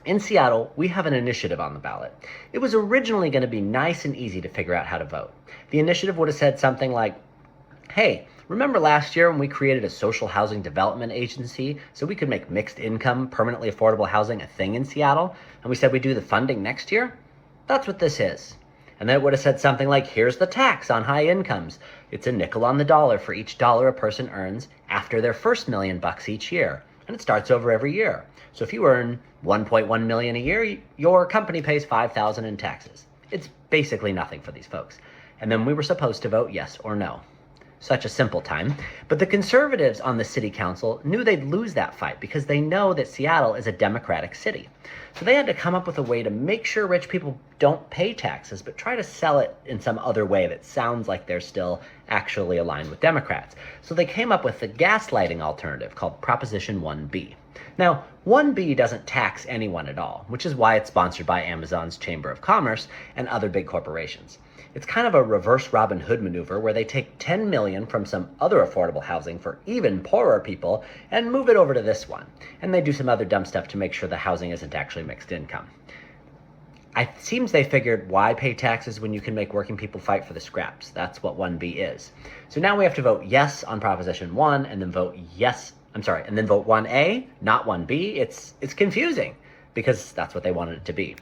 In Seattle, we have an initiative on the ballot. It was originally going to be nice and easy to figure out how to vote. The initiative would have said something like, hey, remember last year when we created a social housing development agency so we could make mixed income, permanently affordable housing a thing in Seattle? And we said we'd do the funding next year? That's what this is. And then it would have said something like, here's the tax on high incomes. It's a nickel on the dollar for each dollar a person earns after their first $1,000,000 each year. And it starts over every year. So if you earn 1.1 million a year, your company pays 5,000 in taxes. It's basically nothing for these folks. And then we were supposed to vote yes or no. Such a simple time. But the conservatives on the city council knew they'd lose that fight because they know that Seattle is a Democratic city. So they had to come up with a way to make sure rich people don't pay taxes, but try to sell it in some other way that sounds like they're still actually aligned with Democrats. So they came up with the gaslighting alternative called Proposition 1B. Now, 1B doesn't tax anyone at all, which is why it's sponsored by Amazon's Chamber of Commerce and other big corporations. It's kind of a reverse Robin Hood maneuver where they take 10 million from some other affordable housing for even poorer people and move it over to this one. And they do some other dumb stuff to make sure the housing isn't actually mixed income. It seems they figured, why pay taxes when you can make working people fight for the scraps? That's what 1B is. So now we have to vote yes on Proposition 1 and then vote and then vote 1A, not 1B. It's confusing because that's what they wanted it to be.